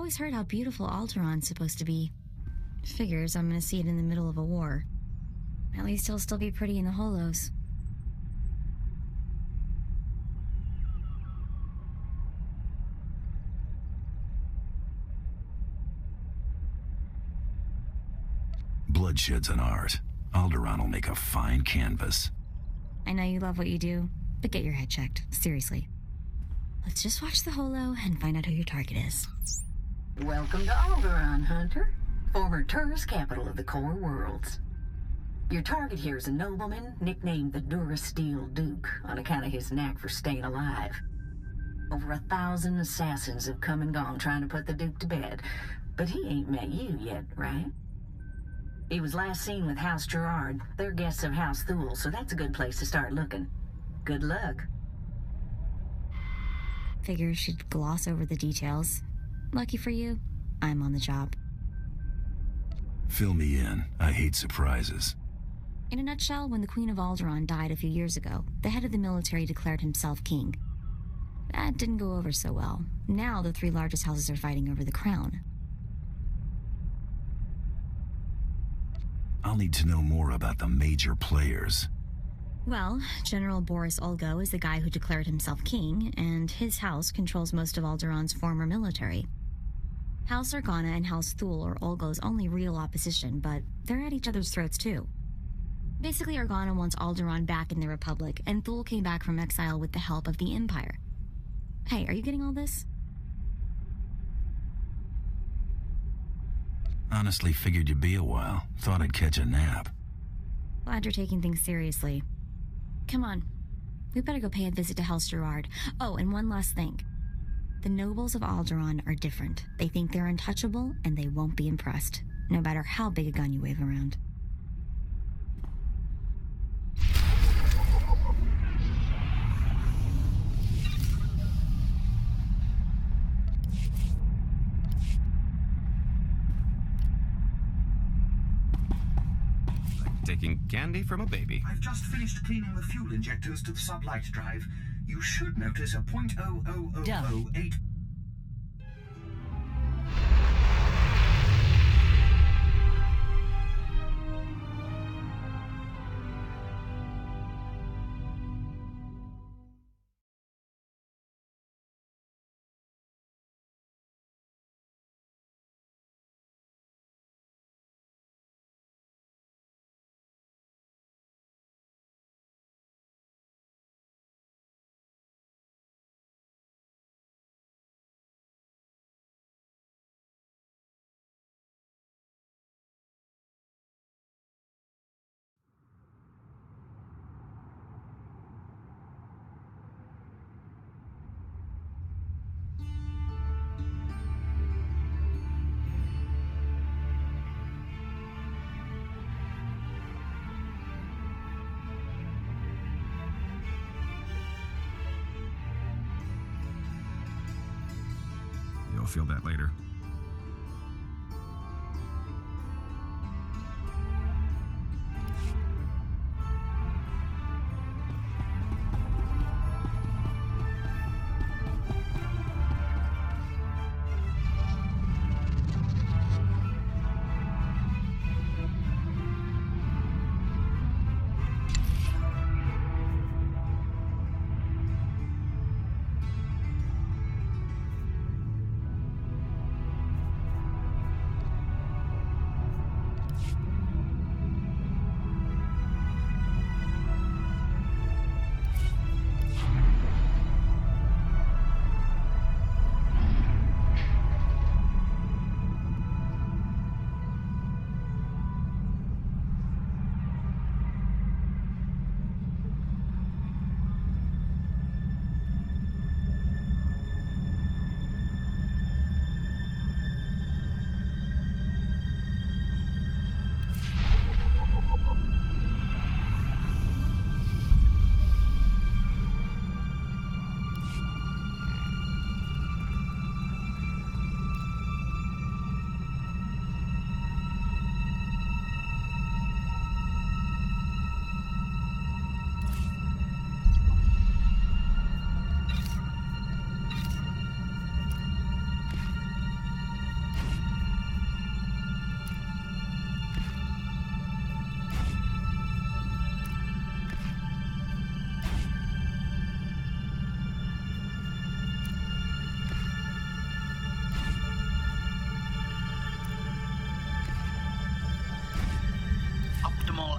always heard how beautiful Alderaan's supposed to be. Figures I'm gonna see it in the middle of a war. At least it'll still be pretty in the holos. Bloodshed's an art. Alderaan will make a fine canvas. I know you love what you do, but get your head checked. Seriously. Let's just watch the holo and find out who your target is. Welcome to Alderaan, Hunter. Former tourist capital of the core worlds. Your target here is a nobleman nicknamed the Durasteel Duke on account of his knack for staying alive. Over 1,000 assassins have come and gone trying to put the Duke to bed, but he ain't met you yet, right? He was last seen with House Gerard. They're guests of House Thule, so that's a good place to start looking. Good luck. Figures she'd gloss over the details. Lucky for you, I'm on the job. Fill me in. I hate surprises. In a nutshell, when the Queen of Alderaan died a few years ago, the head of the military declared himself king. That didn't go over so well. Now the three largest houses are fighting over the crown. I'll need to know more about the major players. Well, General Boris Olgo is the guy who declared himself king, and his house controls most of Alderaan's former military. House Organa and House Thule are Olgo's only real opposition, but they're at each other's throats too. Basically, Organa wants Alderaan back in the Republic, and Thule came back from exile with the help of the Empire. Hey, are you getting all this? Honestly figured you'd be a while. Thought I'd catch a nap. Glad you're taking things seriously. Come on. We better go pay a visit to House Gerard. Oh, and one last thing. The nobles of Alderaan are different. They think they're untouchable, and they won't be impressed, no matter how big a gun you wave around. Taking candy from a baby. I've just finished cleaning the fuel injectors to the sublight drive. You should notice a .00008. You'll feel that later.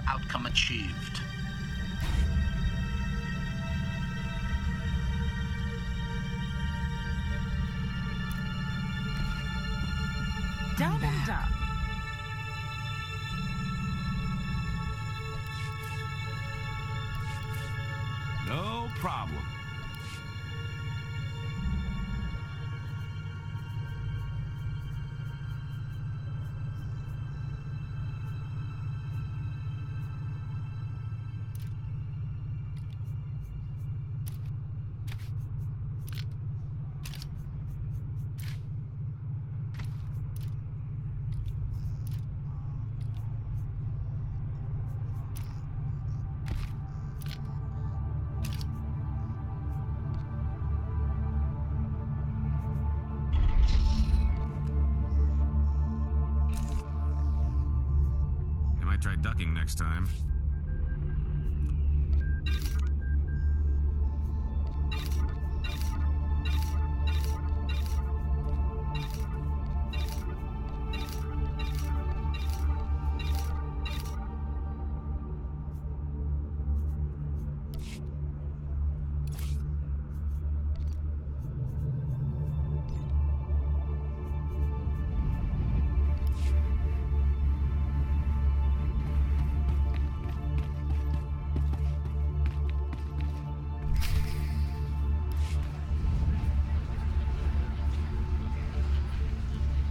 outcome achieved. Done and done. No problem. Try ducking next time.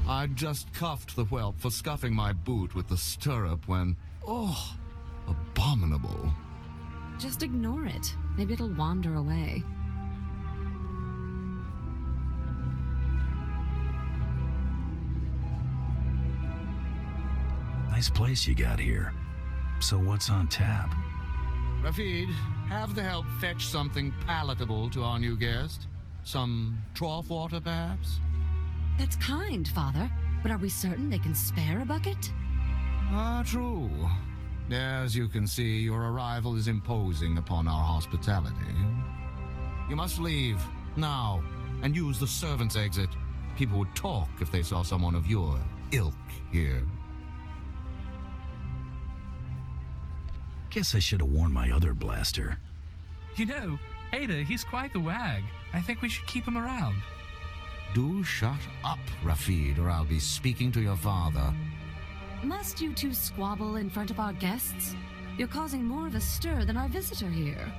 I just cuffed the whelp for scuffing my boot with the stirrup when... Oh, abominable. Just ignore it. Maybe it'll wander away. Nice place you got here. So what's on tap? Rafid, have the help fetch something palatable to our new guest. Some trough water, perhaps? That's kind, Father. But are we certain they can spare a bucket? Ah, true. As you can see, your arrival is imposing upon our hospitality. You must leave, now, and use the servants' exit. People would talk if they saw someone of your ilk here. Guess I should have worn my other blaster. You know, Ada, he's quite the wag. I think we should keep him around. Do shut up, Rafid, or I'll be speaking to your father. Must you two squabble in front of our guests? You're causing more of a stir than our visitor here.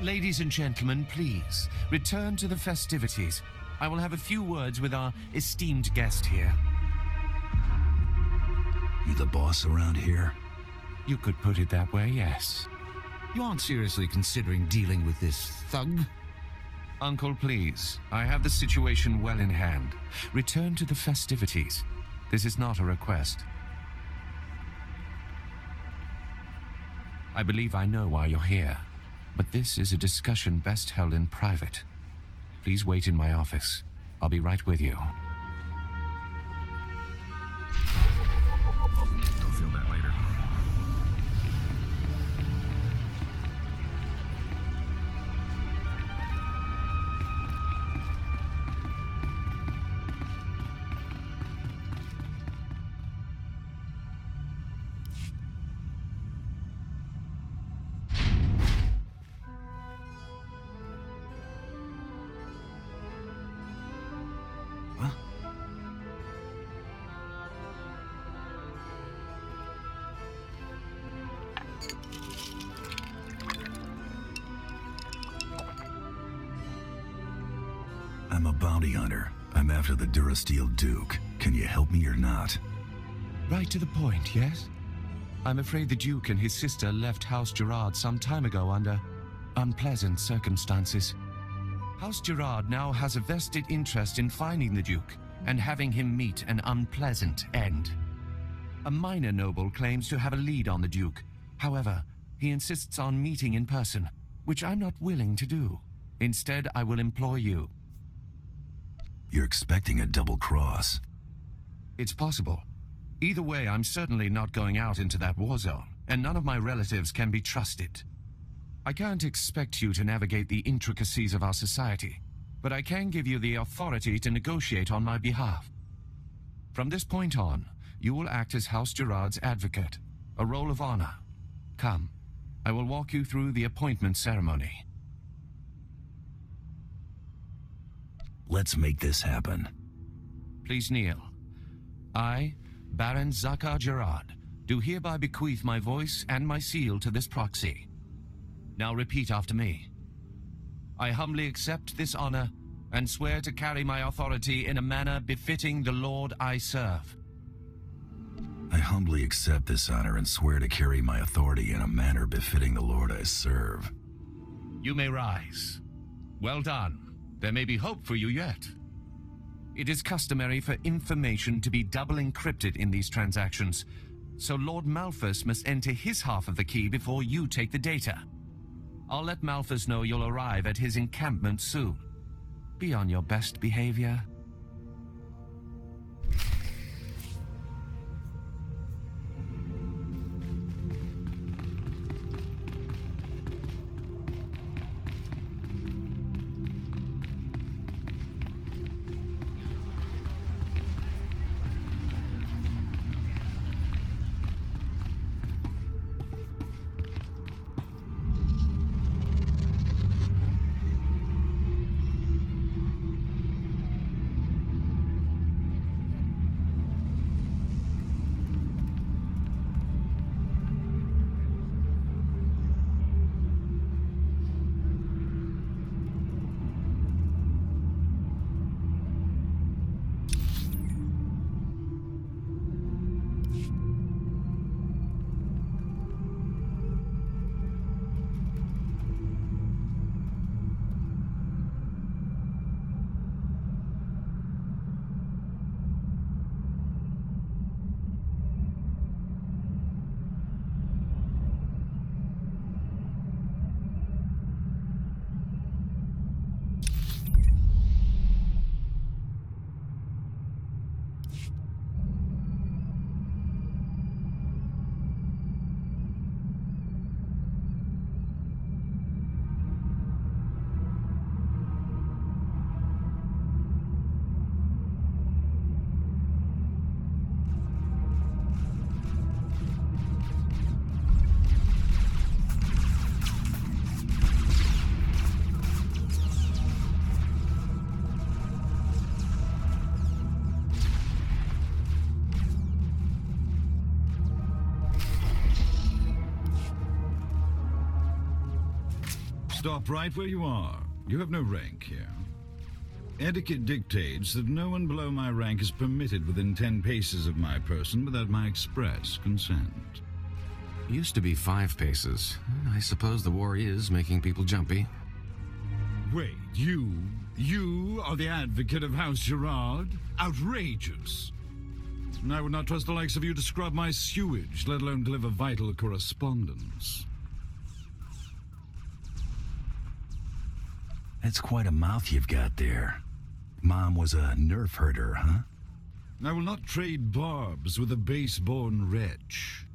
Ladies and gentlemen, please, return to the festivities. I will have a few words with our esteemed guest here. You the boss around here? You could put it that way, yes. You aren't seriously considering dealing with this thug? Uncle, please. I have the situation well in hand. Return to the festivities. This is not a request. I believe I know why you're here, but this is a discussion best held in private. Please wait in my office. I'll be right with you. You'll feel that later. I'm a bounty hunter. I'm after the Durasteel Duke. Can you help me or not? Right to the point, yes? I'm afraid the Duke and his sister left House Gerard some time ago under unpleasant circumstances. House Gerard now has a vested interest in finding the Duke and having him meet an unpleasant end. A minor noble claims to have a lead on the Duke. However, he insists on meeting in person, which I'm not willing to do. Instead, I will employ you. You're expecting a double cross. It's possible. Either way, I'm certainly not going out into that war zone, and none of my relatives can be trusted. I can't expect you to navigate the intricacies of our society, but I can give you the authority to negotiate on my behalf. From this point on, you will act as House Gerard's advocate, a role of honor. Come, I will walk you through the appointment ceremony. Let's make this happen. Please kneel. I, Baron Zakar Gerard, do hereby bequeath my voice and my seal to this proxy. Now repeat after me. I humbly accept this honor and swear to carry my authority in a manner befitting the Lord I serve. I humbly accept this honor and swear to carry my authority in a manner befitting the Lord I serve. You may rise. Well done. There may be hope for you yet. It is customary for information to be double encrypted in these transactions, so Lord Malthus must enter his half of the key before you take the data. I'll let Malthus know you'll arrive at his encampment soon. Be on your best behavior. Stop right where you are. You have no rank here. Etiquette dictates that no one below my rank is permitted within 10 paces of my person without my express consent. Used to be 5 paces. I suppose the war is making people jumpy. Wait, you are the advocate of House Gerard? Outrageous! And I would not trust the likes of you to scrub my sewage, let alone deliver vital correspondence. That's quite a mouth you've got there. Mom was a nerf herder, huh? I will not trade barbs with a base-born wretch.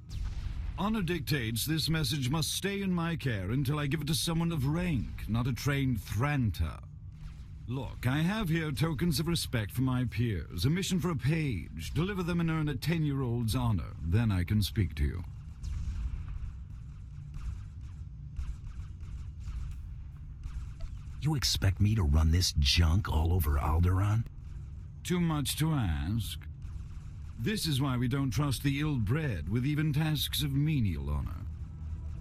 Honor dictates this message must stay in my care until I give it to someone of rank, not a trained Thranter. Look, I have here tokens of respect for my peers, a mission for a page. Deliver them and earn a 10-year-old's honor. Then I can speak to you. You expect me to run this junk all over Alderaan? Too much to ask. This is why we don't trust the ill-bred with even tasks of menial honor.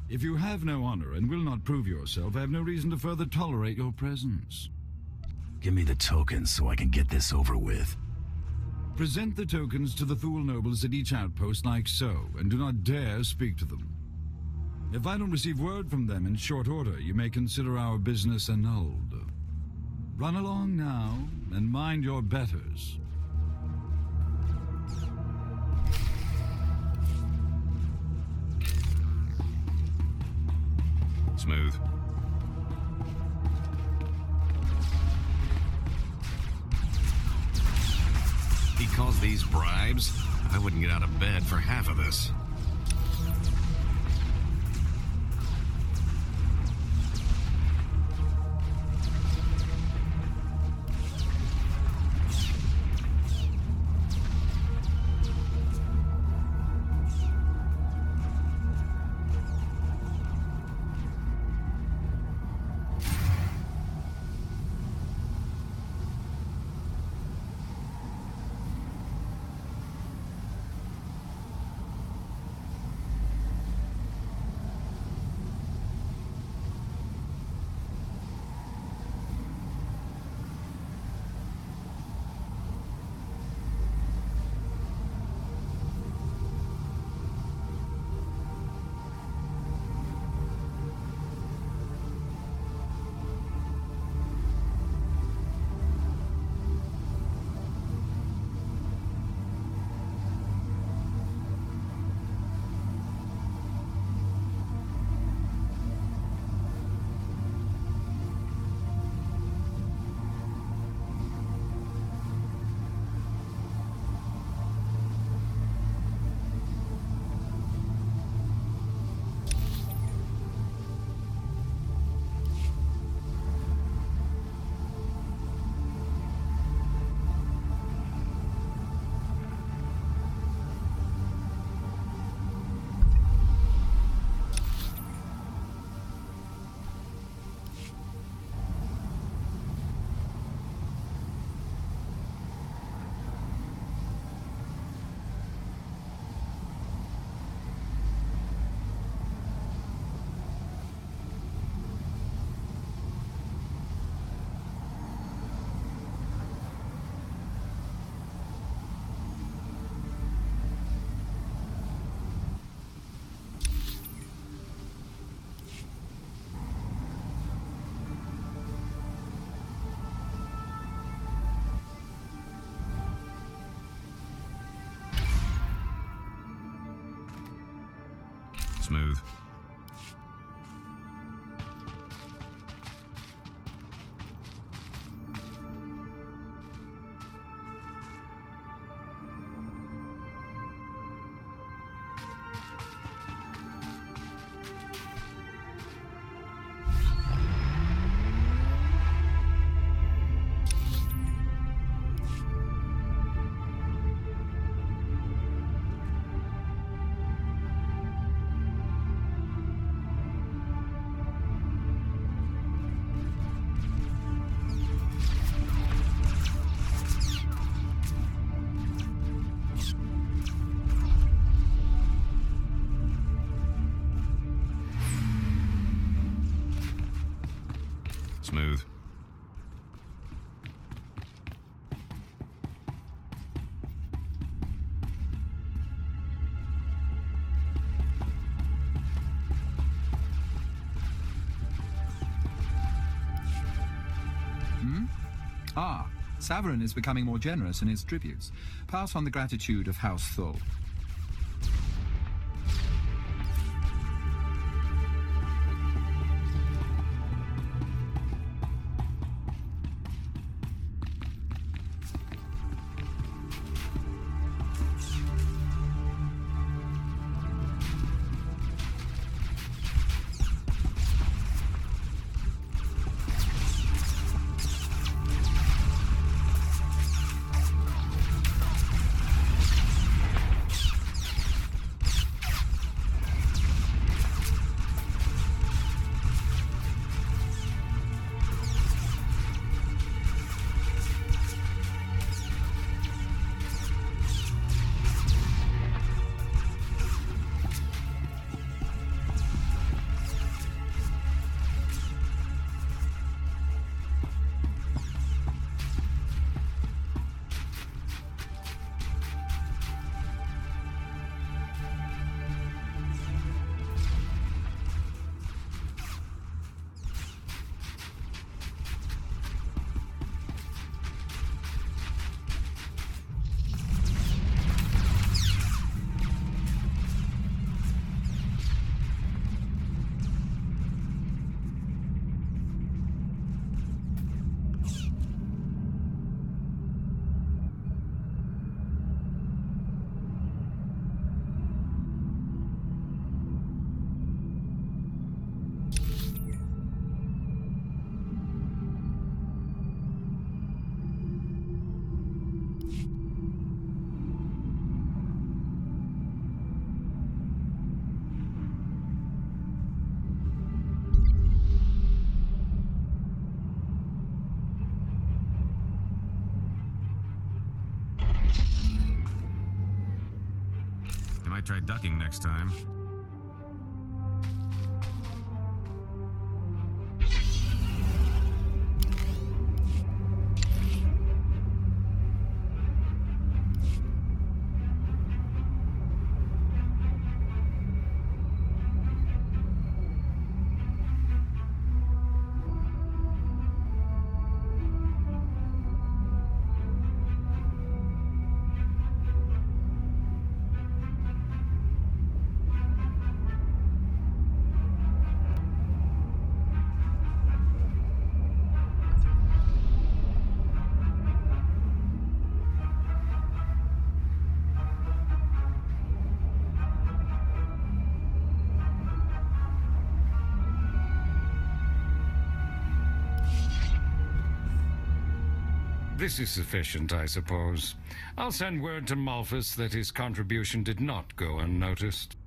If you have no honor and will not prove yourself, I have no reason to further tolerate your presence. Give me the tokens so I can get this over with. Present the tokens to the Thule nobles at each outpost like so, and do not dare speak to them. If I don't receive word from them in short order, you may consider our business annulled. Run along now, and mind your betters. Smooth. He calls these bribes? I wouldn't get out of bed for half of this. Smooth. Smooth. Ah, Saverin is becoming more generous in his tributes. Pass on the gratitude of House Thul. Might try ducking next time. This is sufficient, I suppose. I'll send word to Malphus that his contribution did not go unnoticed.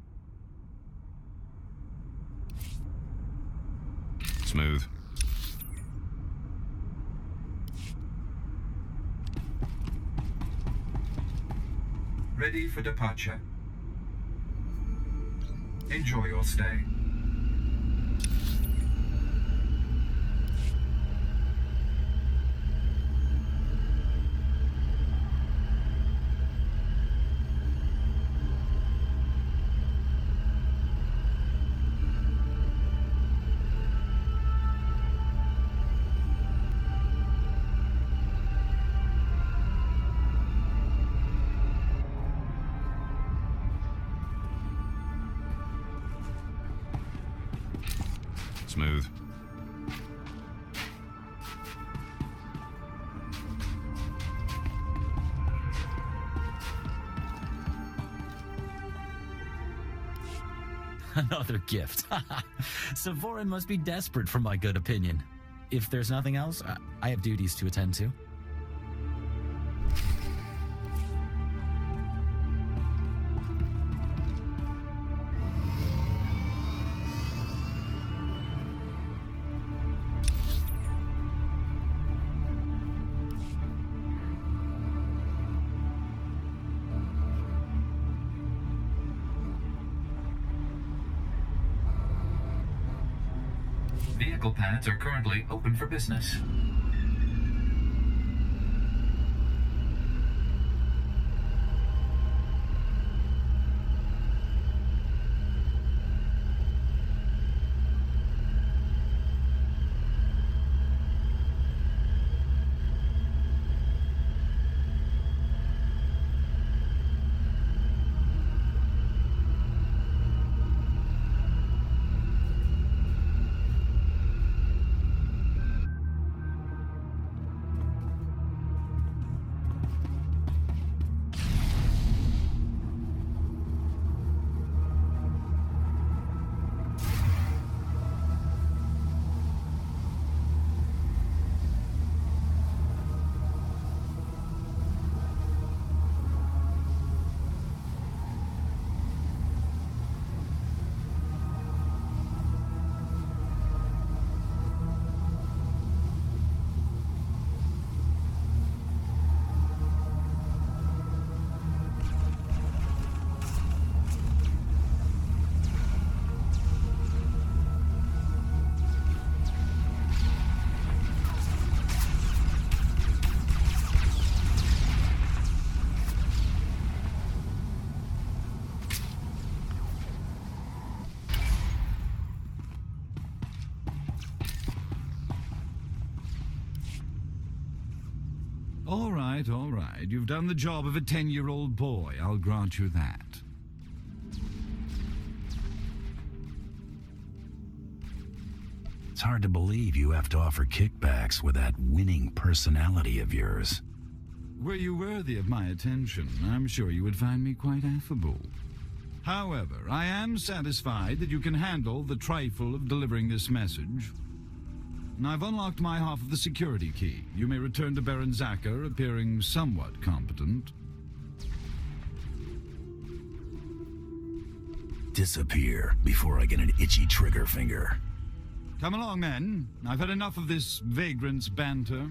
Smooth. Ready for departure. Enjoy your stay. smooth. Another gift. Savorin must be desperate for my good opinion. If there's nothing else, I have duties to attend to. Vehicle pads are currently open for business. All right. You've done the job of a 10-year-old boy. I'll grant you that. It's hard to believe you have to offer kickbacks with that winning personality of yours. Were you worthy of my attention, I'm sure you would find me quite affable. However, I am satisfied that you can handle the trifle of delivering this message. I've unlocked my half of the security key. You may return to Baron Zacher, appearing somewhat competent. Disappear before I get an itchy trigger finger. Come along, then. I've had enough of this vagrant's banter.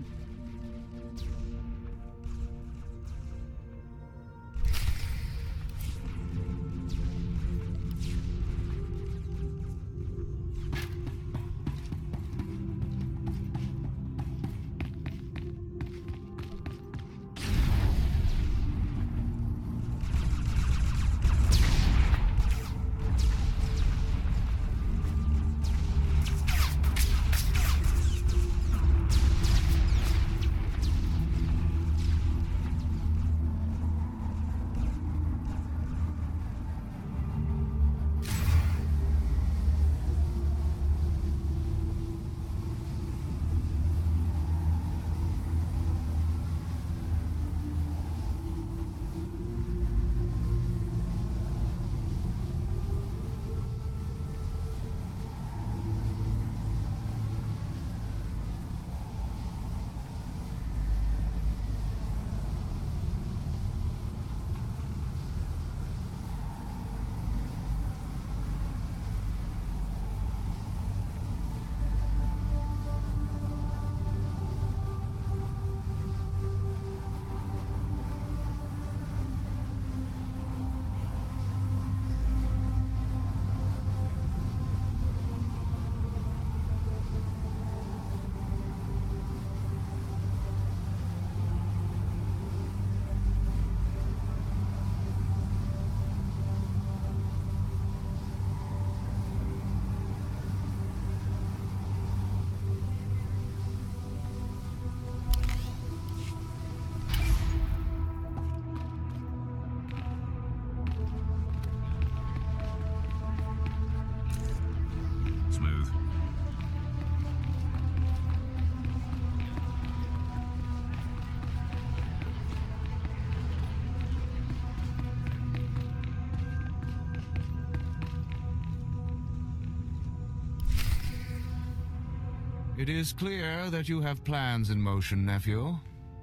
It is clear that you have plans in motion, nephew.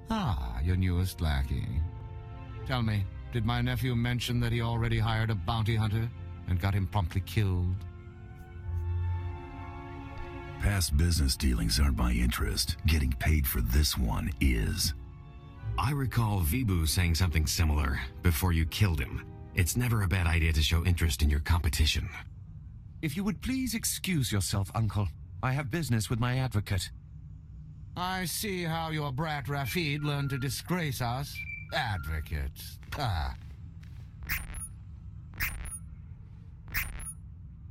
Ah, your newest lackey. Tell me, did my nephew mention that he already hired a bounty hunter and got him promptly killed? Past business dealings aren't my interest. Getting paid for this one is. I recall Vibu saying something similar before you killed him. It's never a bad idea to show interest in your competition. If you would please excuse yourself, Uncle. I have business with my advocate. I see how your brat Rafid learned to disgrace us. Advocate. Ah.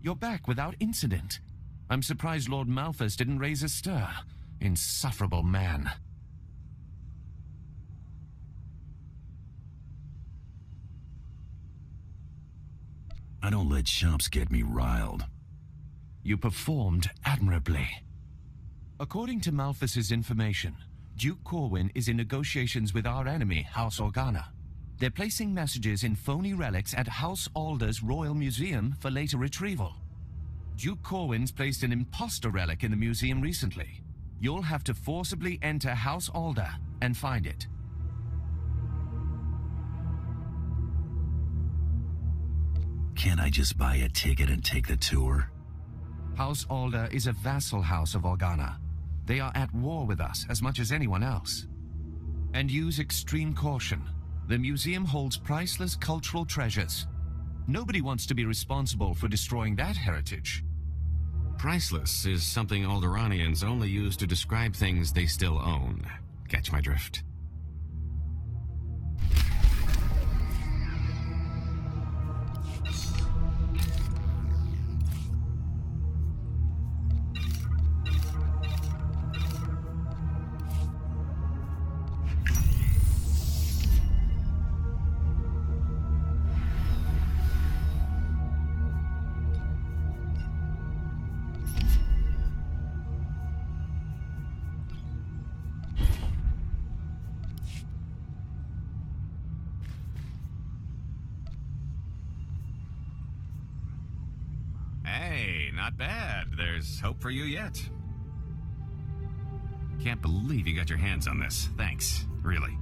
You're back without incident. I'm surprised Lord Malthus didn't raise a stir. Insufferable man. I don't let chumps get me riled. You performed admirably. According to Malthus's information, Duke Corwin is in negotiations with our enemy, House Organa. They're placing messages in phony relics at House Alder's Royal Museum for later retrieval. Duke Corwin's placed an imposter relic in the museum recently. You'll have to forcibly enter House Alder and find it. Can't I just buy a ticket and take the tour? House Alder is a vassal house of Organa. They are at war with us as much as anyone else. And use extreme caution. The museum holds priceless cultural treasures. Nobody wants to be responsible for destroying that heritage. Priceless is something Alderaanians only use to describe things they still own. Catch my drift? Hey, not bad. There's hope for you yet. Can't believe you got your hands on this. Thanks, really.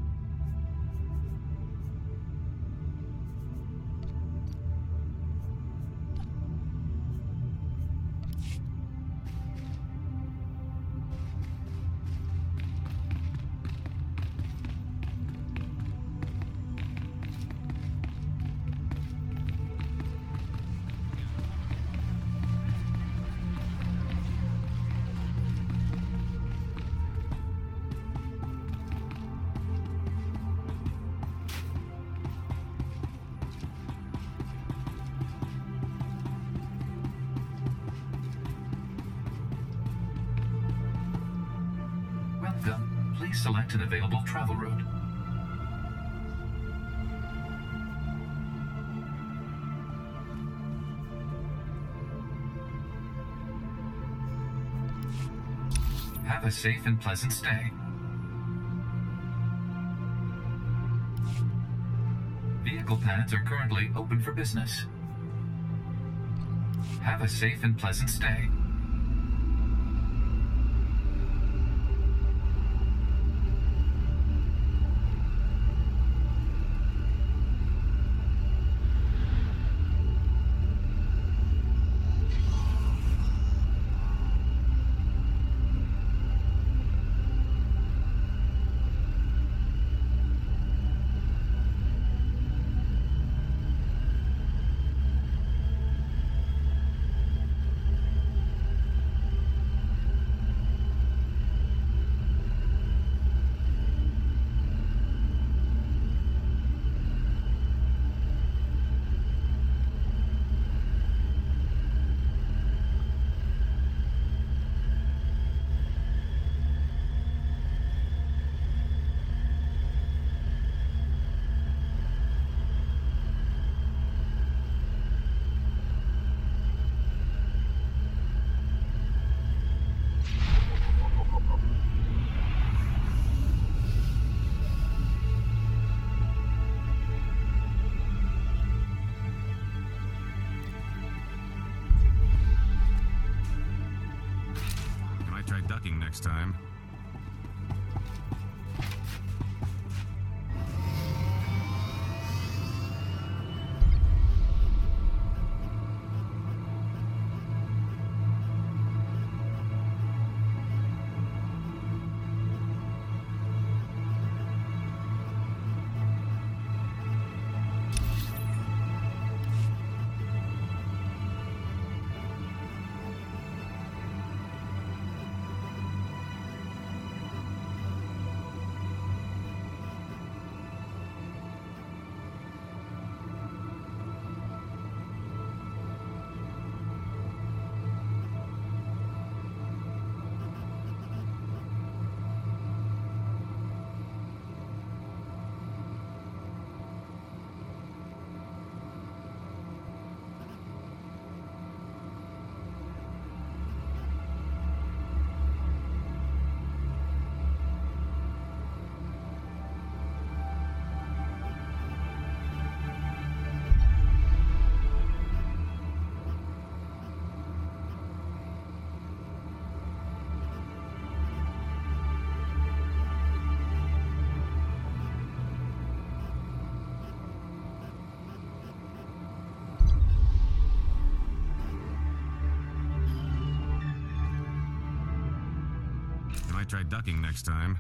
Welcome. Please select an available travel route. Have a safe and pleasant stay. Vehicle pads are currently open for business. Have a safe and pleasant stay. ducking next time. Might try ducking next time.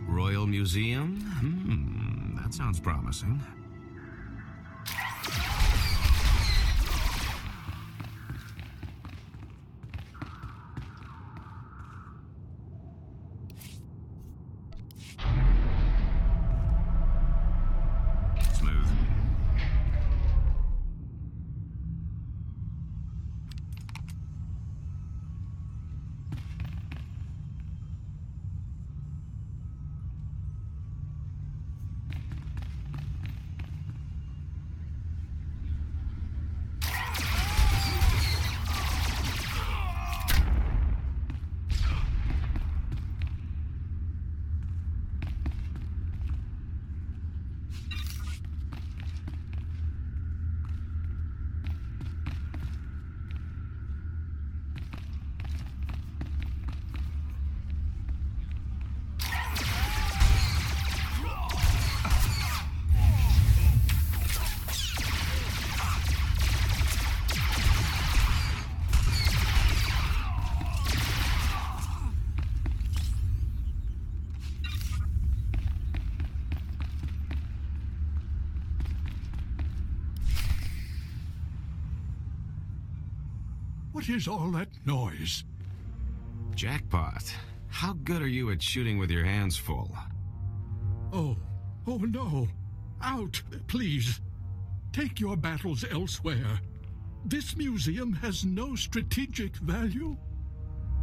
Royal Museum? That sounds promising. Smooth. What is all that noise? Jackpot. How good are you at shooting with your hands full? Oh no. Out, please. Take your battles elsewhere. This museum has no strategic value.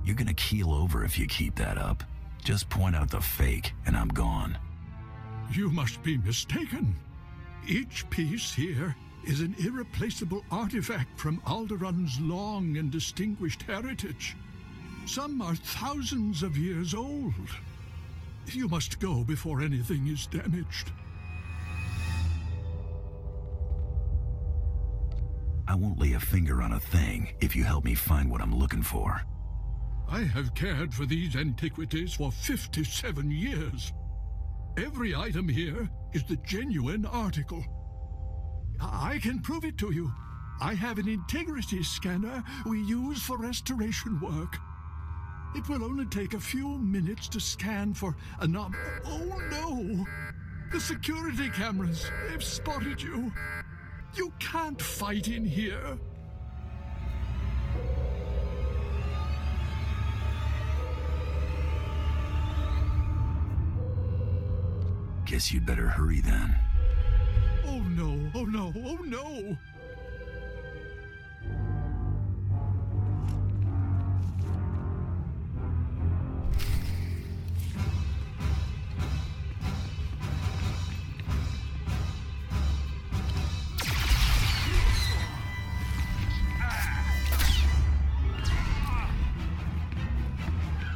You're gonna keel over if you keep that up. Just point out the fake, and I'm gone. You must be mistaken. Each piece here is an irreplaceable artifact from Alderaan's long and distinguished heritage. Some are thousands of years old. You must go before anything is damaged. I won't lay a finger on a thing if you help me find what I'm looking for. I have cared for these antiquities for 57 years. Every item here is the genuine article. I can prove it to you. I have an integrity scanner we use for restoration work. It will only take a few minutes to scan for Oh no! The security cameras, they've spotted you. You can't fight in here. Guess you'd better hurry then. Oh no, oh no, oh no!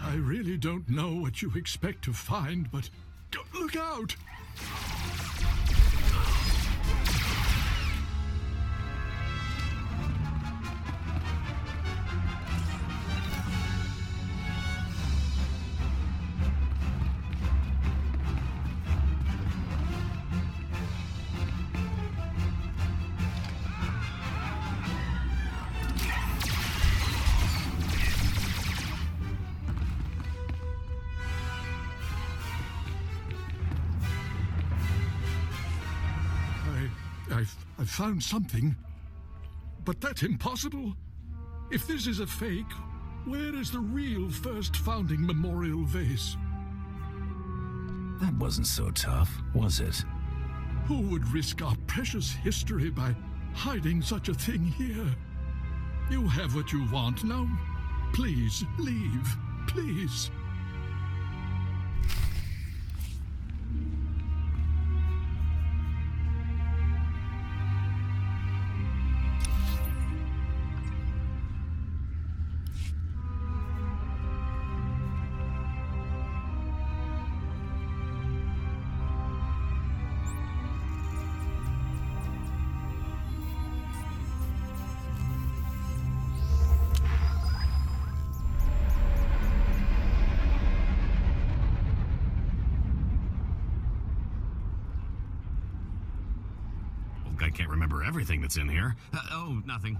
I really don't know what you expect to find, but look out! I've found something, but that's impossible. If this is a fake, where is the real first founding memorial vase? That wasn't so tough, was it? Who would risk our precious history by hiding such a thing here? You have what you want now. Please, leave. Please. I can't remember everything that's in here. Oh, nothing.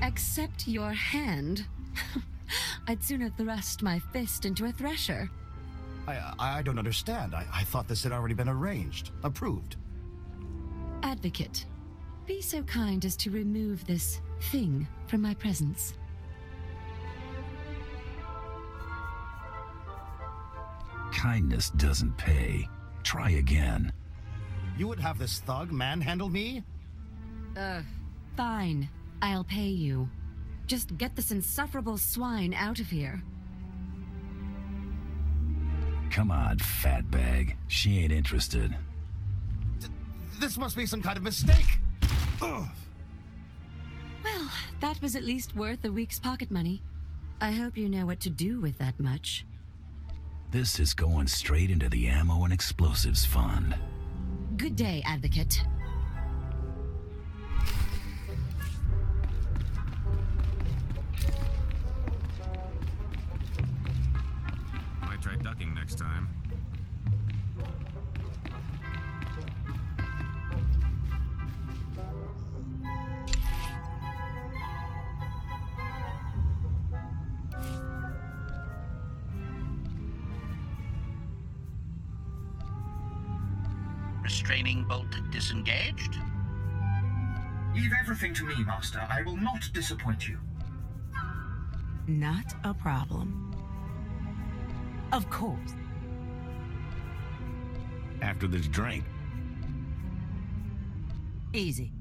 Accept your hand? I'd sooner thrust my fist into a thresher. I don't understand. I thought this had already been arranged, approved. Advocate, be so kind as to remove this thing from my presence. Kindness doesn't pay. Try again. You would have this thug manhandle me? Fine. I'll pay you. Just get this insufferable swine out of here. Come on, fatbag. She ain't interested. This must be some kind of mistake! Ugh. Well, that was at least worth a week's pocket money. I hope you know what to do with that much. This is going straight into the Ammo and Explosives Fund. Good day, Advocate. Might try ducking next time. Restraining bolt disengaged. Leave everything to me, Master. I will not disappoint you. Not a problem. Of course. After this drink. Easy.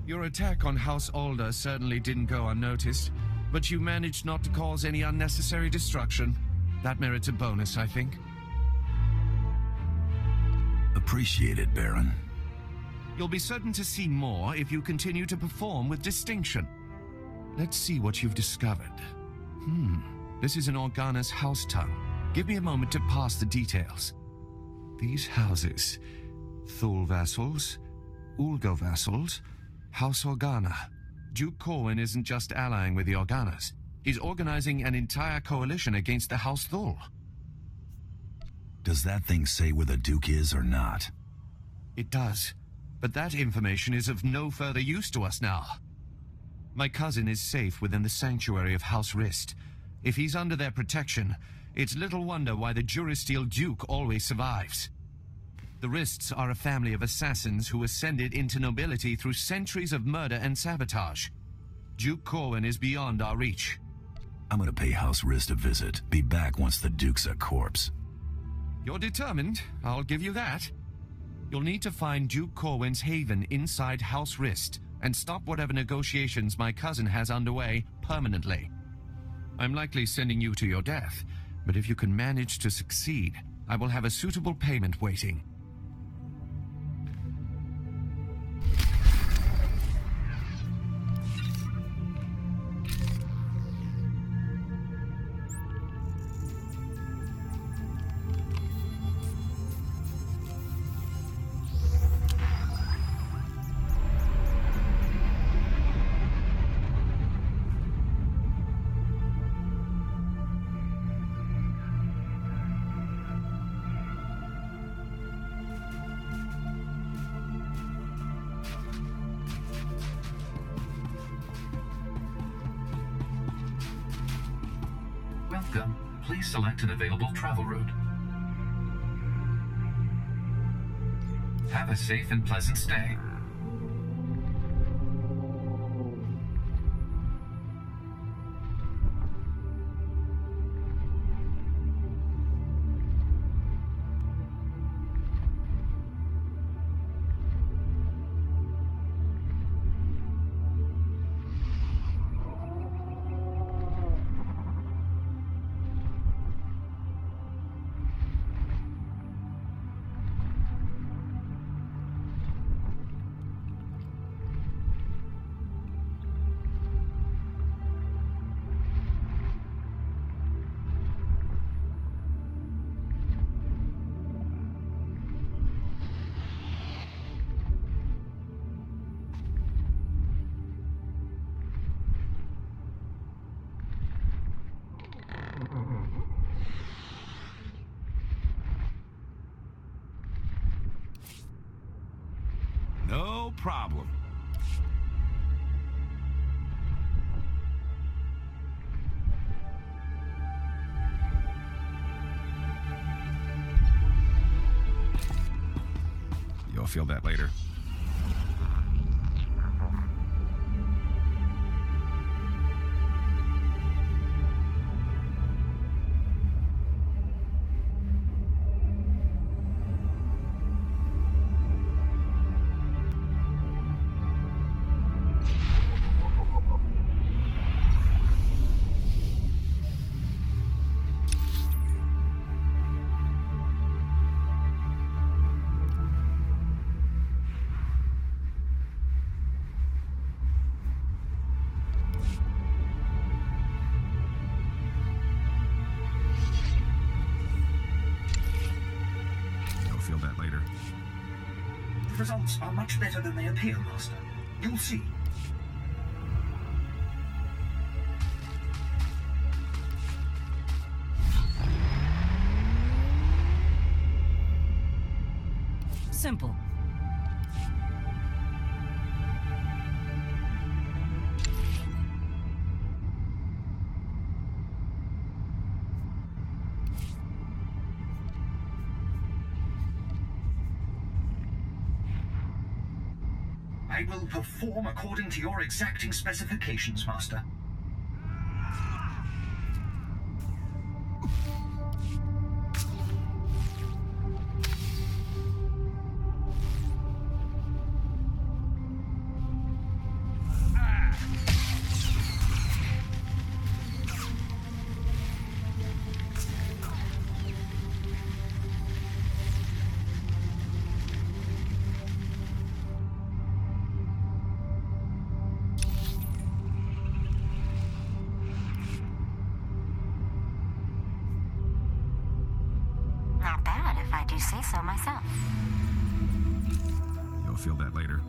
Your attack on House Alder certainly didn't go unnoticed, but you managed not to cause any unnecessary destruction. That merits a bonus, I think. Appreciate it, Baron. You'll be certain to see more if you continue to perform with distinction. Let's see what you've discovered. This is an Organa's house tongue. Give me a moment to pass the details. These houses: Thule vassals, Ulgo vassals, House Organa. Duke Corwin isn't just allying with the Organas. He's organizing an entire coalition against the House Thule. Does that thing say where the Duke is or not? It does, but that information is of no further use to us now. My cousin is safe within the sanctuary of House Rist. If he's under their protection, it's little wonder why the Durasteel Duke always survives. The Rists are a family of assassins who ascended into nobility through centuries of murder and sabotage. Duke Corwin is beyond our reach. I'm gonna pay House Rist a visit. Be back once the Duke's a corpse. You're determined, I'll give you that. You'll need to find Duke Corwin's haven inside House Rist and stop whatever negotiations my cousin has underway permanently. I'm likely sending you to your death, but if you can manage to succeed, I will have a suitable payment waiting. Welcome. Please select an available travel route. Have a safe and pleasant stay. No problem. You'll feel that later. Feel that later. The results are much better than they appear, Master. You'll see. Simple. I will perform according to your exacting specifications, Master. Glad you say so myself. You'll feel that later.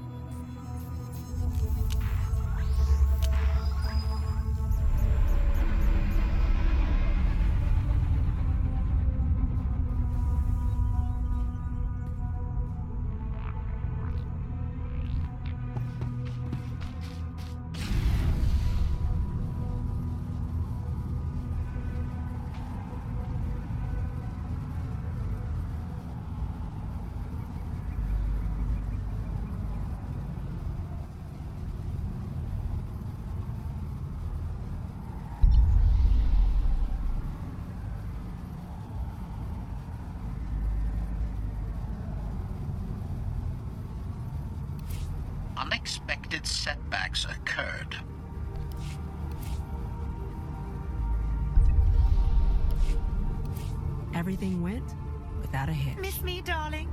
Unexpected setbacks occurred. Everything went without a hitch. Miss me, darling?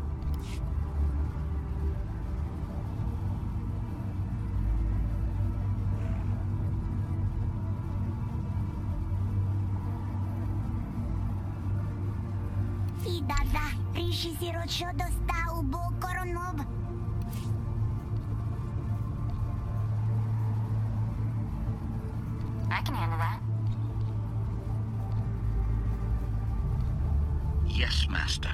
I dada, Rishi si ročo dostal bo koronob. I can handle that. Yes, Master.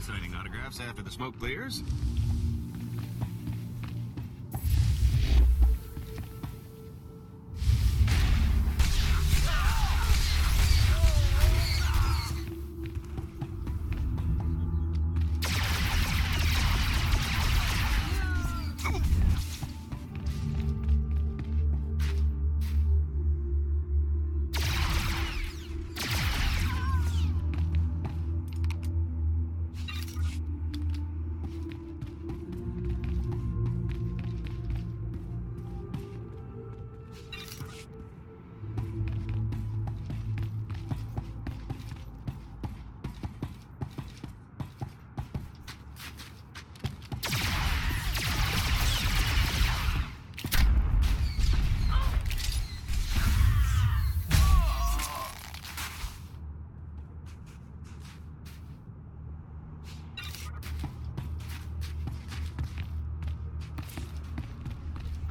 Signing autographs after the smoke clears.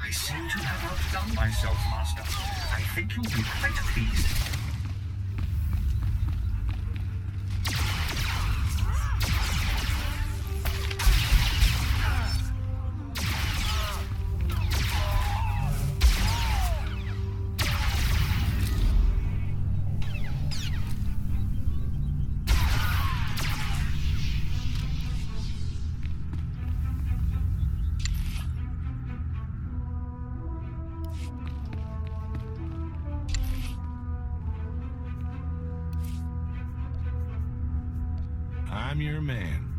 I seem to have outdone myself, Master. I think you'll be quite pleased. I'm your man.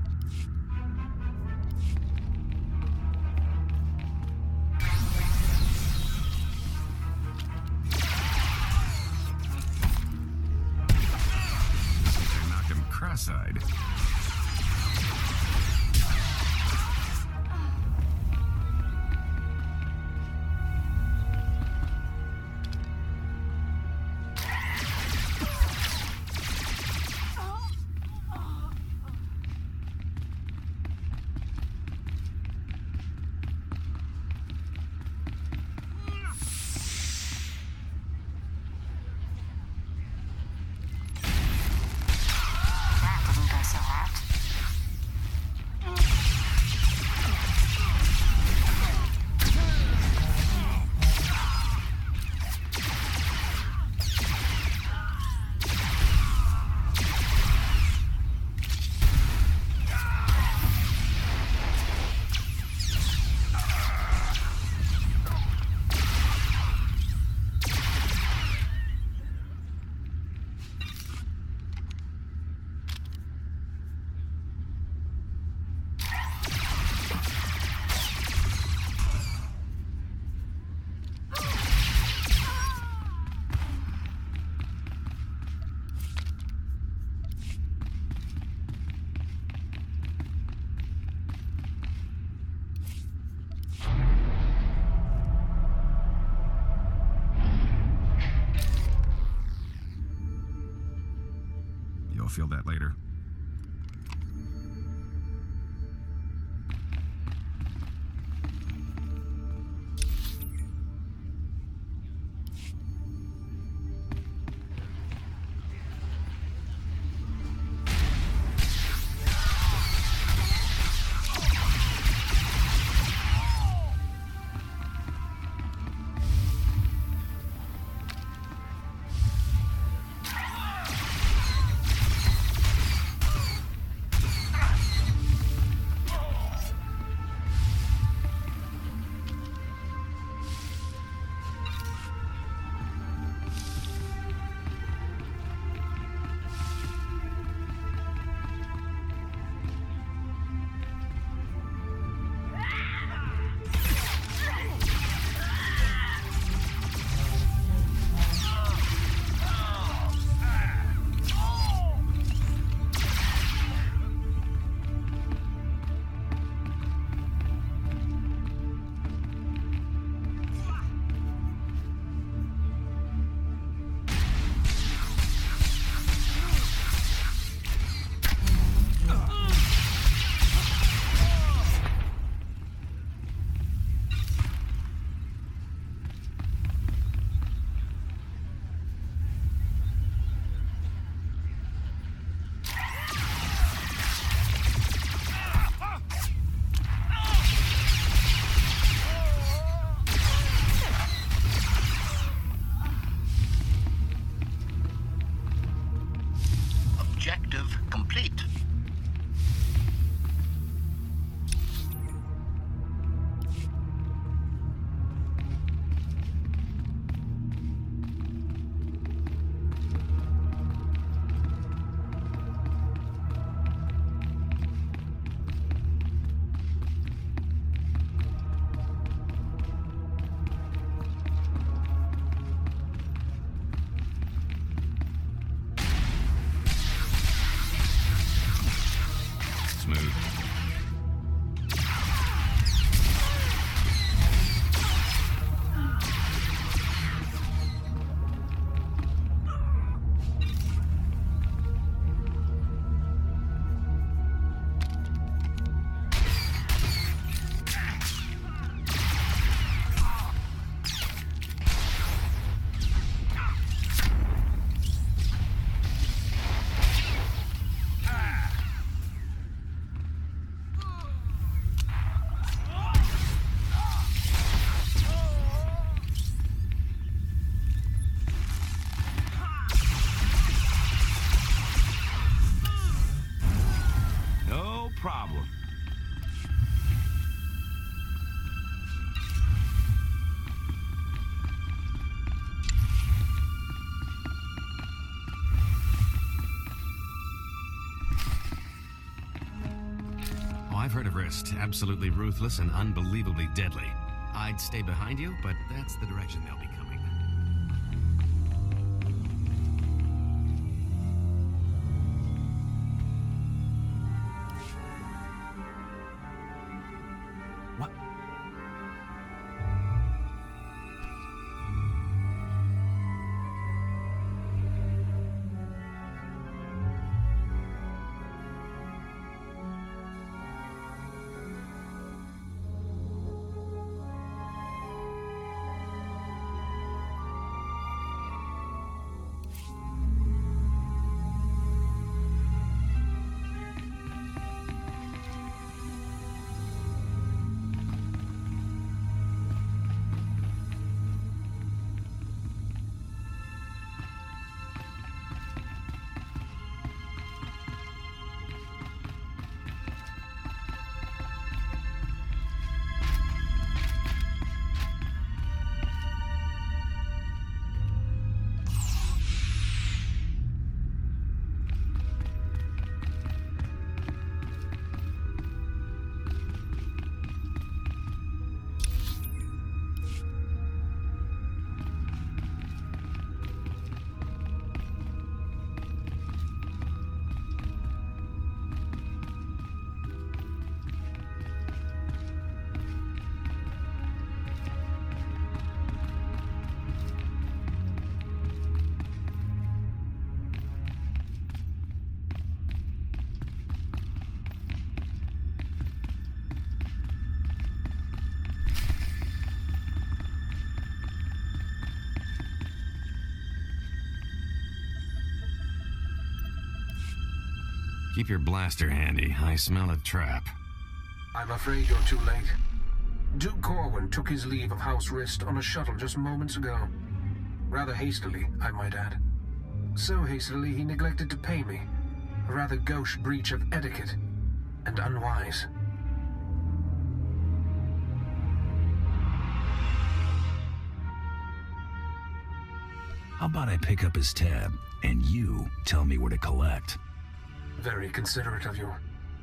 I knocked him cross-eyed. feel that later. Objective complete. Smooth. No problem. Oh, I've heard of Rist. Absolutely ruthless and unbelievably deadly. I'd stay behind you, but that's the direction they'll be coming. What? Keep your blaster handy. I smell a trap. I'm afraid you're too late. Duke Corwin took his leave of House Rist on a shuttle just moments ago. Rather hastily, I might add. So hastily he neglected to pay me. A rather gauche breach of etiquette. And unwise. How about I pick up his tab, and you tell me where to collect? Very considerate of you,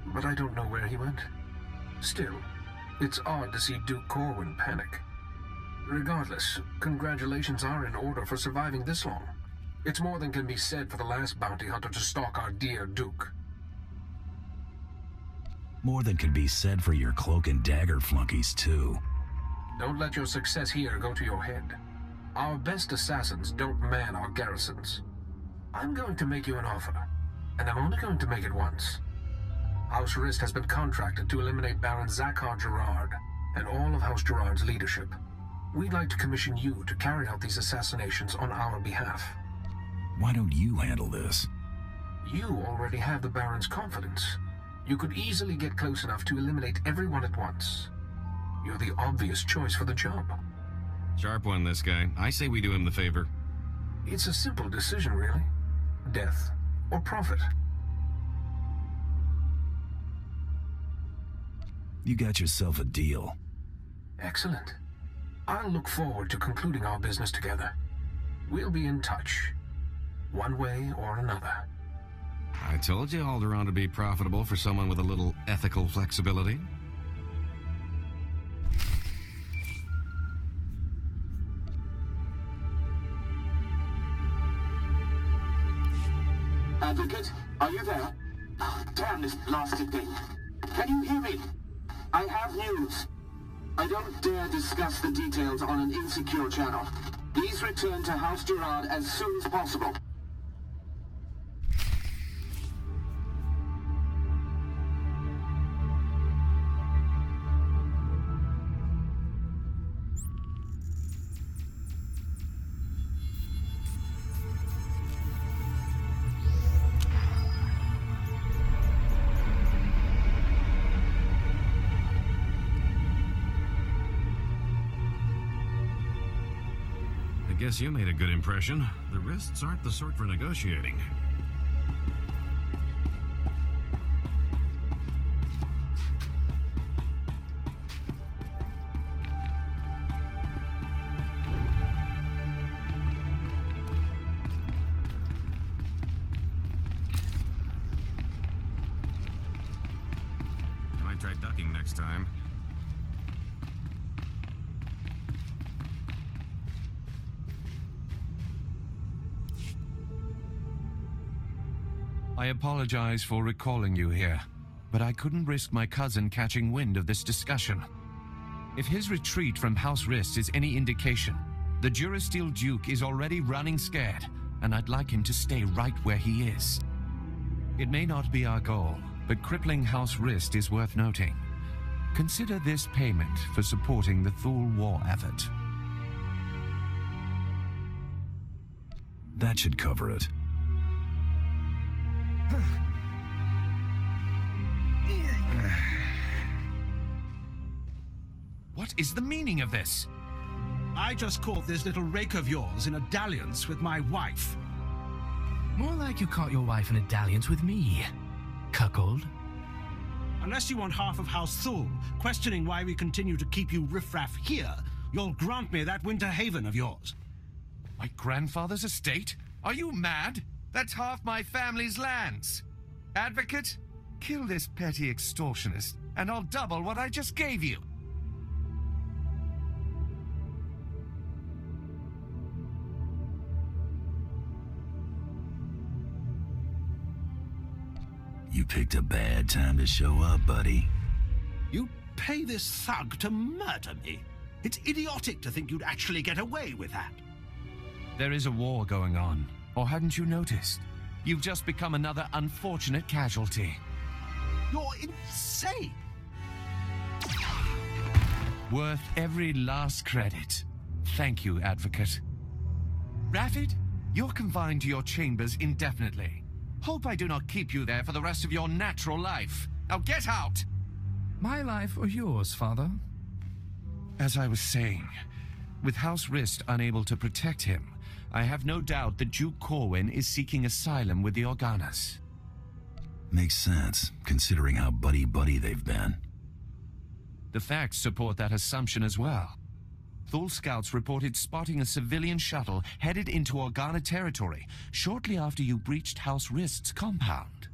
but I don't know where he went. Still, it's odd to see Duke Corwin panic. Regardless, congratulations are in order for surviving this long. It's more than can be said for the last bounty hunter to stalk our dear Duke. More than could be said for your cloak and dagger flunkies, too. Don't let your success here go to your head. Our best assassins don't man our garrisons. I'm going to make you an offer, and I'm only going to make it once. House Rist has been contracted to eliminate Baron Zakhar Gerard and all of House Gerard's leadership. We'd like to commission you to carry out these assassinations on our behalf. Why don't you handle this? You already have the Baron's confidence. You could easily get close enough to eliminate everyone at once. You're the obvious choice for the job. Sharp one, this guy. I say we do him the favor. It's a simple decision, really. Death or profit. You got yourself a deal. Excellent. I'll look forward to concluding our business together. We'll be in touch, one way or another. I told you Alderaan to be profitable for someone with a little ethical flexibility. Advocate, are you there? Oh, damn this blasted thing. Can you hear me? I have news. I don't dare discuss the details on an insecure channel. Please return to House Gerard as soon as possible. Guess you made a good impression. The Rists aren't the sort for negotiating. I might try ducking next time. I apologize for recalling you here, but I couldn't risk my cousin catching wind of this discussion. If his retreat from House Rist is any indication, the Durasteel Duke is already running scared, and I'd like him to stay right where he is. It may not be our goal, but crippling House Rist is worth noting. Consider this payment for supporting the Thule war effort. That should cover it. What is the meaning of this? I just caught this little rake of yours in a dalliance with my wife. More like you caught your wife in a dalliance with me, cuckold. Unless you want half of House Thule questioning why we continue to keep you riffraff here, you'll grant me that winter haven of yours. My grandfather's estate? Are you mad? That's half my family's lands. Advocate, kill this petty extortionist, and I'll double what I just gave you. You picked a bad time to show up, buddy. You pay this thug to murder me? It's idiotic to think you'd actually get away with that. There is a war going on, or hadn't you noticed? You've just become another unfortunate casualty. You're insane! Worth every last credit. Thank you, Advocate. Rapid, you're confined to your chambers indefinitely. Hope I do not keep you there for the rest of your natural life. Now get out! My life or yours, Father? As I was saying, with House Rist unable to protect him, I have no doubt that Duke Corwin is seeking asylum with the Organas. Makes sense, considering how buddy-buddy they've been. The facts support that assumption as well. Thule scouts reported spotting a civilian shuttle headed into Organa territory shortly after you breached House Rist's compound.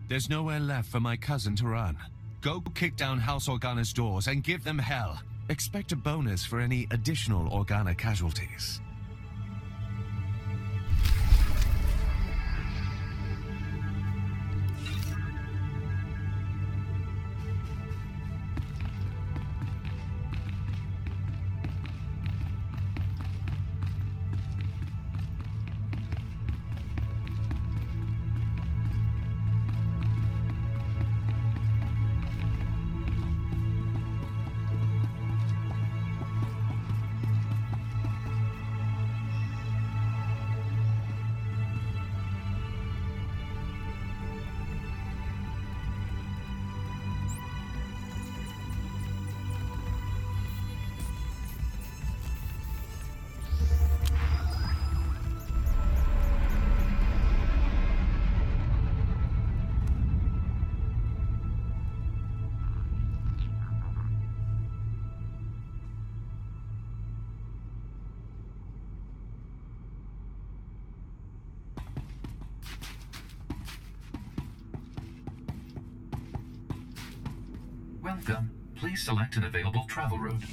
There's nowhere left for my cousin to run. Go kick down House Organa's doors and give them hell. Expect a bonus for any additional Organa casualties. Welcome. Please select an available travel route.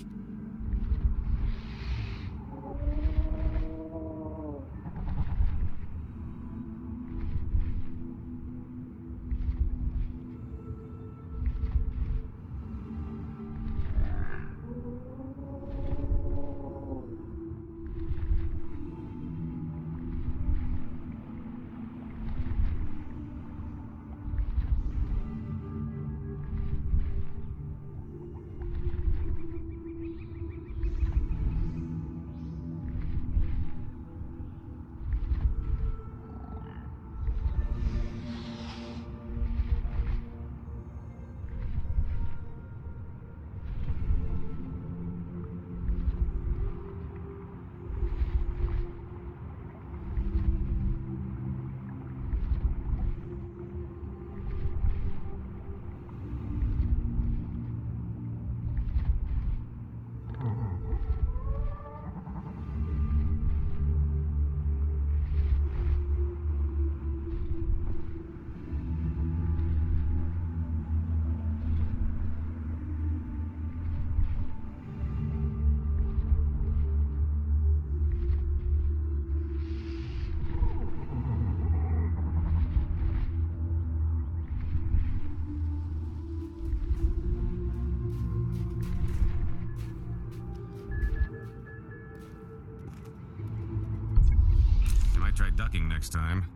Try ducking next time.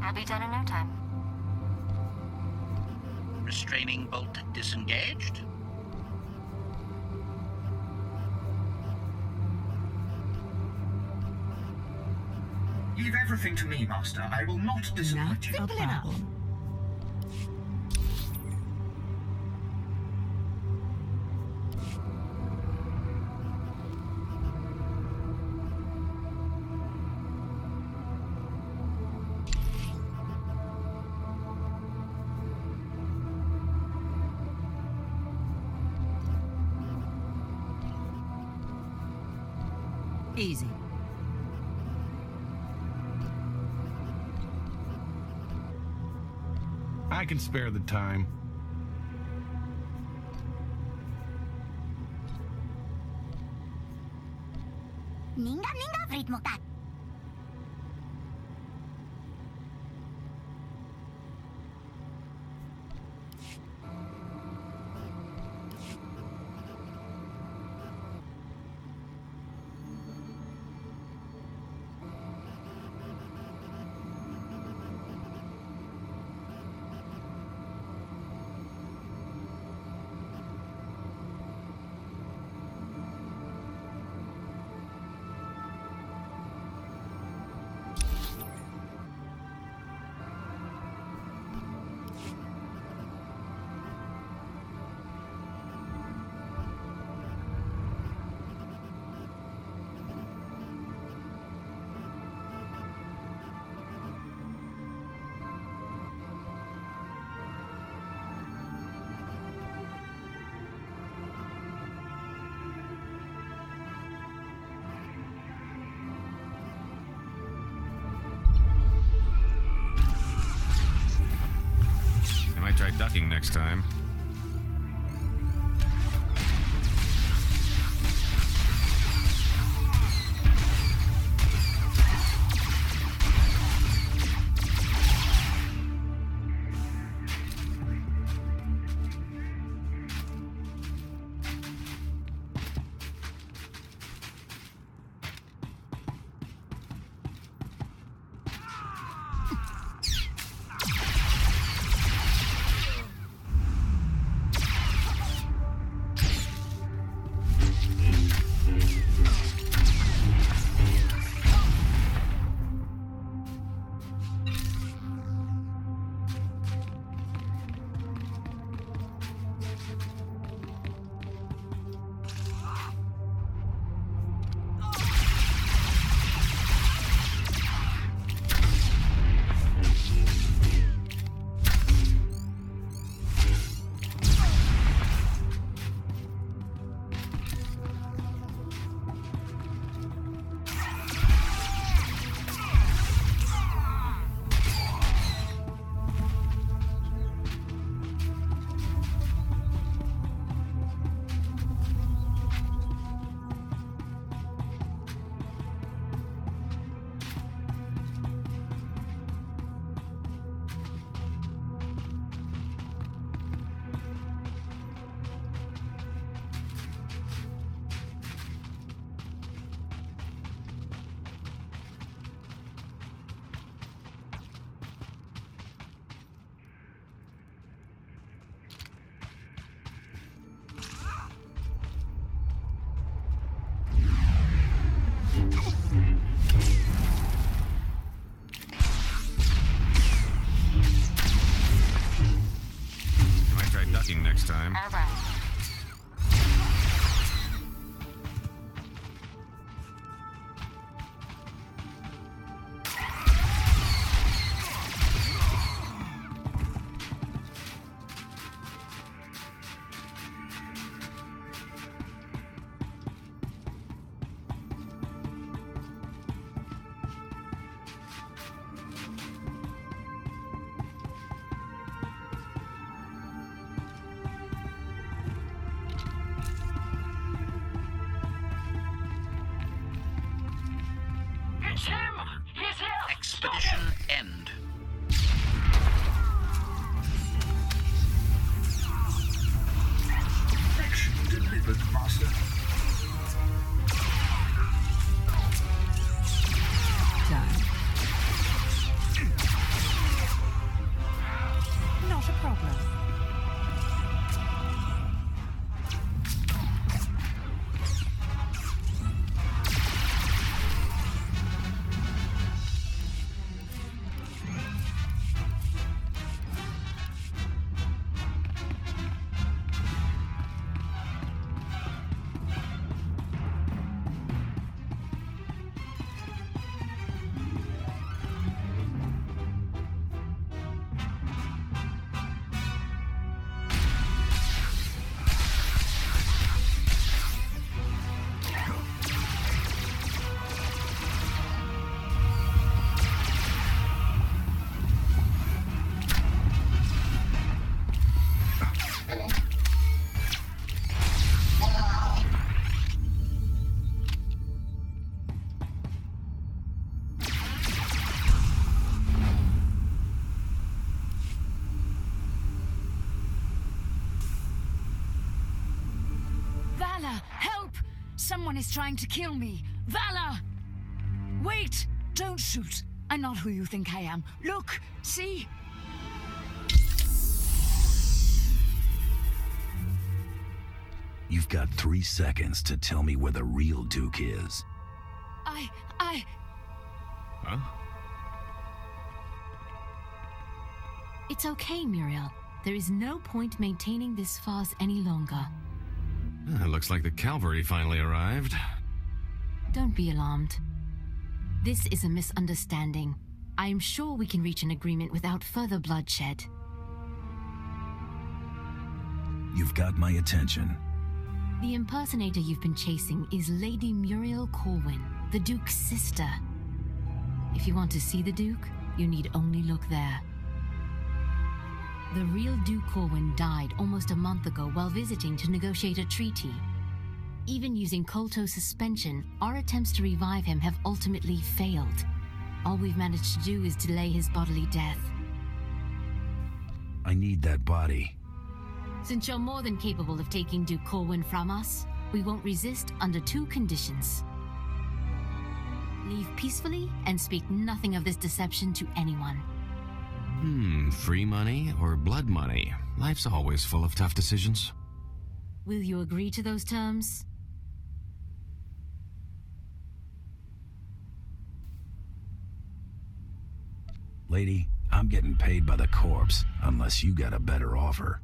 I'll be done in no time. Restraining bolt disengaged. Leave everything to me, Master. I will not disappoint you. Not a problem. Easy. I can spare the time. Ninga ritmo ka. ducking next time. Next time. Expedition end. Perfection delivered, Master. Done. Not a problem. Someone is trying to kill me. Valor! Wait! Don't shoot. I'm not who you think I am. Look! See? You've got 3 seconds to tell me where the real Duke is. Huh? It's okay, Muriel. There is no point maintaining this farce any longer. Looks like the cavalry finally arrived. Don't be alarmed. This is a misunderstanding. I am sure we can reach an agreement without further bloodshed. You've got my attention. The impersonator you've been chasing is Lady Muriel Corwin, the Duke's sister. If you want to see the Duke, you need only look there. The real Duke Corwin died almost a month ago while visiting to negotiate a treaty. Even using Kolto suspension, our attempts to revive him have ultimately failed. All we've managed to do is delay his bodily death. I need that body. Since you're more than capable of taking Duke Corwin from us, we won't resist under 2 conditions. Leave peacefully and speak nothing of this deception to anyone. Free money or blood money? Life's always full of tough decisions. Will you agree to those terms? Lady, I'm getting paid by the corpse, unless you got a better offer.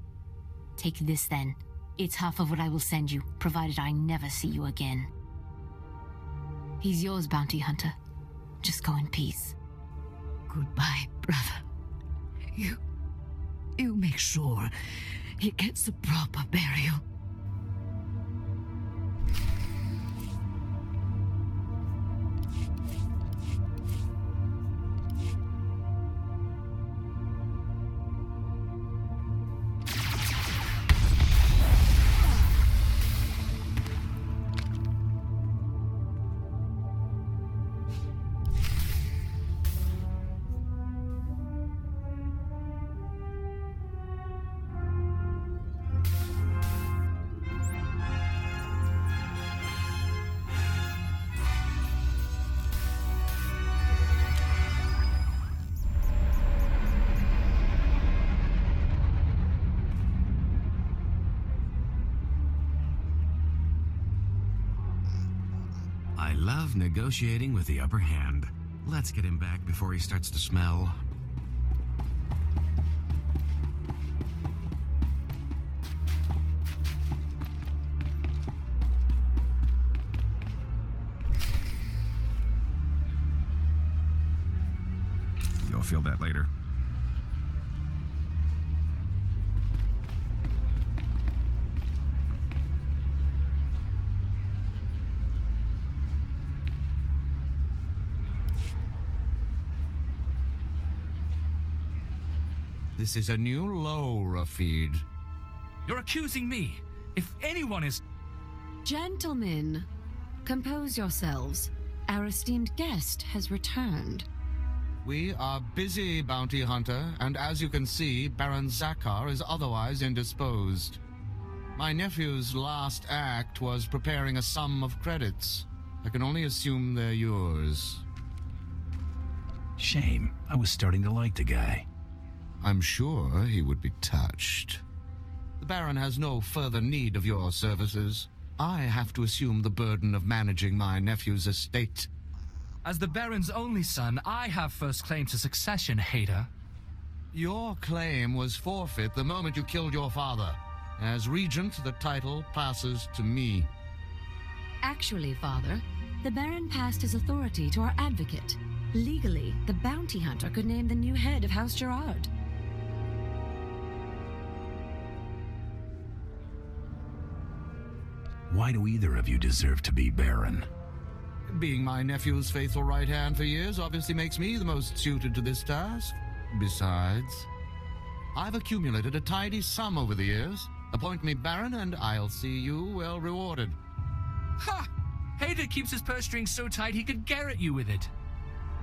Take this then. It's half of what I will send you, provided I never see you again. He's yours, bounty hunter. Just go in peace. Goodbye, brother. You make sure he gets a proper burial. I love negotiating with the upper hand. Let's get him back before he starts to smell. You'll feel that later. This is a new low, Rafid. You're accusing me. If anyone is... Gentlemen, compose yourselves. Our esteemed guest has returned. We are busy, bounty hunter, and as you can see, Baron Zakar is otherwise indisposed. My nephew's last act was preparing a sum of credits. I can only assume they're yours. Shame. I was starting to like the guy. I'm sure he would be touched. The Baron has no further need of your services. I have to assume the burden of managing my nephew's estate. As the Baron's only son, I have first claim to succession, Hader. Your claim was forfeit the moment you killed your father. As regent, the title passes to me. Actually, Father, the Baron passed his authority to our advocate. Legally, the bounty hunter could name the new head of House Gerard. Why do either of you deserve to be Baron? Being my nephew's faithful right hand for years obviously makes me the most suited to this task. Besides, I've accumulated a tidy sum over the years. Appoint me Baron and I'll see you well rewarded. Ha! Hader keeps his purse strings so tight he could garrote you with it.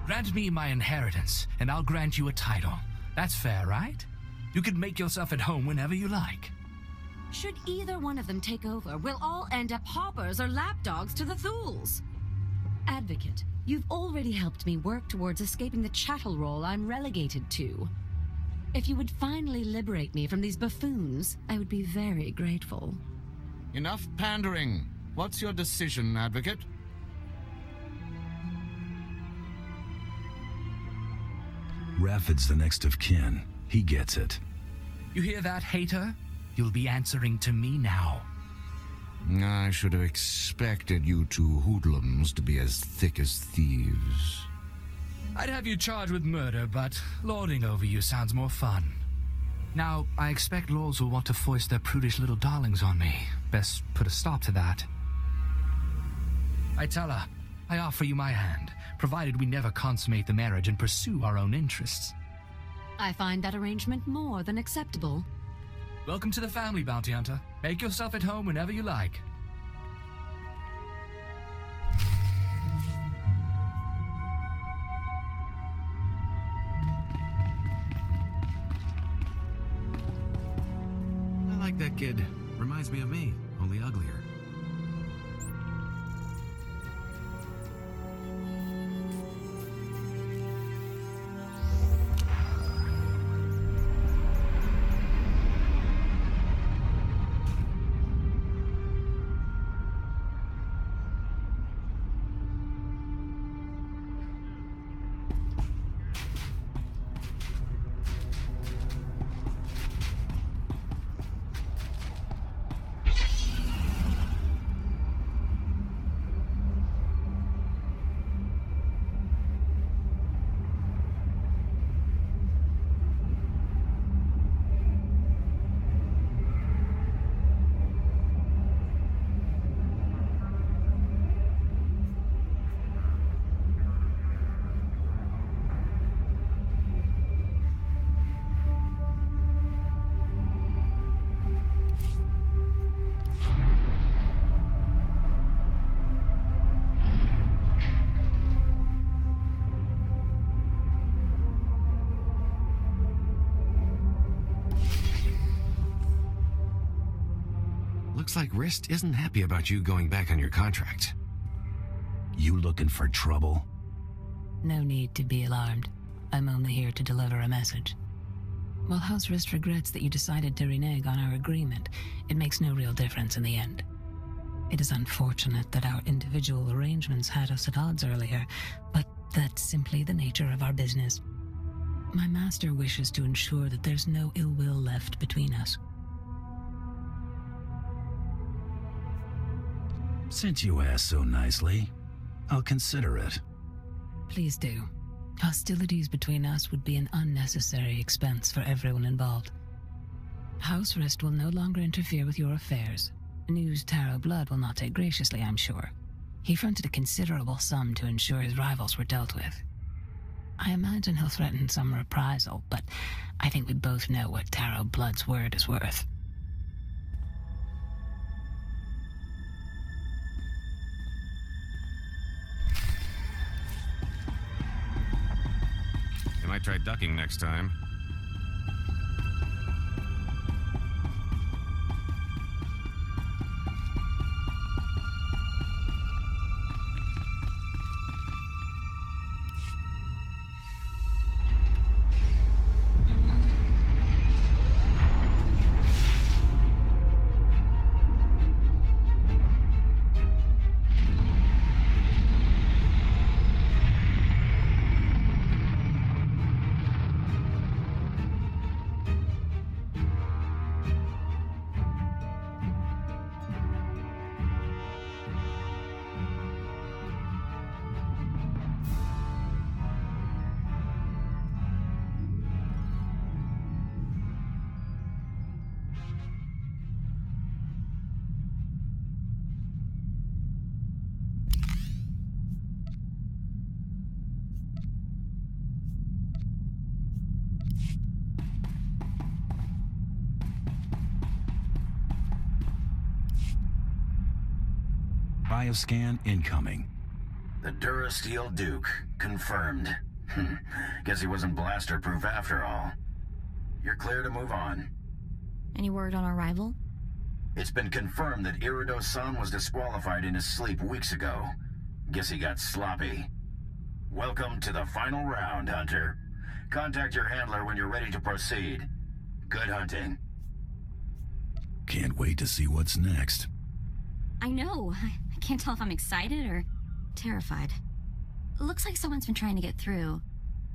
Grant me my inheritance, and I'll grant you a title. That's fair, right? You can make yourself at home whenever you like. Should either one of them take over, we'll all end up hoppers or lapdogs to the Thools. Advocate, you've already helped me work towards escaping the chattel role I'm relegated to. If you would finally liberate me from these buffoons, I would be very grateful. Enough pandering. What's your decision, Advocate? Raffid's the next of kin. He gets it. You hear that, Hater? You'll be answering to me now. I should have expected you two hoodlums to be as thick as thieves. I'd have you charged with murder, but lording over you sounds more fun. Now, I expect lords will want to foist their prudish little darlings on me. Best put a stop to that. I tell her, I offer you my hand, provided we never consummate the marriage and pursue our own interests. I find that arrangement more than acceptable. Welcome to the family, Bounty Hunter. Make yourself at home whenever you like. I like that kid. Reminds me of me, only uglier. Looks like Rist isn't happy about you going back on your contract. You looking for trouble? No need to be alarmed. I'm only here to deliver a message. While House Rist regrets that you decided to renege on our agreement, it makes no real difference in the end. It is unfortunate that our individual arrangements had us at odds earlier, but that's simply the nature of our business. My master wishes to ensure that there's no ill will left between us. Since you asked so nicely, I'll consider it. Please do. Hostilities between us would be an unnecessary expense for everyone involved. House Rist will no longer interfere with your affairs. News Taro Blood will not take graciously, I'm sure. He fronted a considerable sum to ensure his rivals were dealt with. I imagine he'll threaten some reprisal, but I think we both know what Taro Blood's word is worth. You might try ducking next time. Bioscan incoming. The Durasteel Duke, confirmed. Guess he wasn't blaster-proof after all. You're clear to move on. Any word on our rival? It's been confirmed that Irido-san was disqualified in his sleep weeks ago. Guess he got sloppy. Welcome to the final round, Hunter. Contact your handler when you're ready to proceed. Good hunting. Can't wait to see what's next. I know. I can't tell if I'm excited or terrified. Looks like someone's been trying to get through.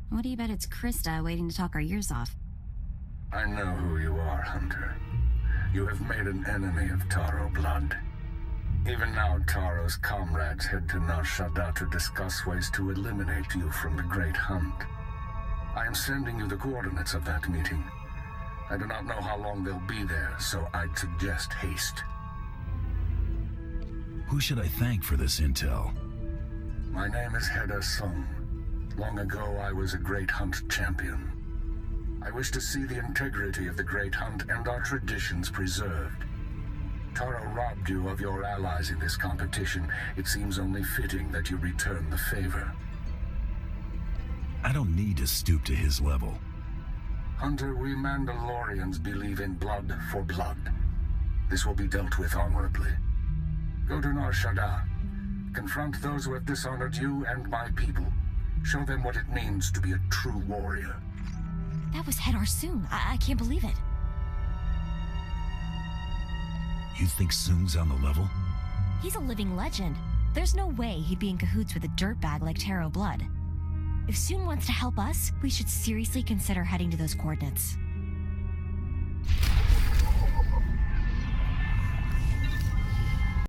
What do you bet it's Krista waiting to talk our ears off? I know who you are, Hunter. You have made an enemy of Taro Blood. Even now, Taro's comrades head to Nar Shaddaa to discuss ways to eliminate you from the Great Hunt. I am sending you the coordinates of that meeting. I do not know how long they'll be there, so I'd suggest haste. Who should I thank for this intel? My name is Heda Sung. Long ago, I was a Great Hunt champion. I wish to see the integrity of the Great Hunt and our traditions preserved. Taro robbed you of your allies in this competition. It seems only fitting that you return the favor. I don't need to stoop to his level. Hunter, we Mandalorians believe in blood for blood. This will be dealt with honorably. Go to Nar Shaddaa. Confront those who have dishonored you and my people. Show them what it means to be a true warrior. That was Head Arsoon. I can't believe it. You think Soong's on the level? He's a living legend. There's no way he'd be in cahoots with a dirtbag like Taro Blood. If Soong wants to help us, we should seriously consider heading to those coordinates.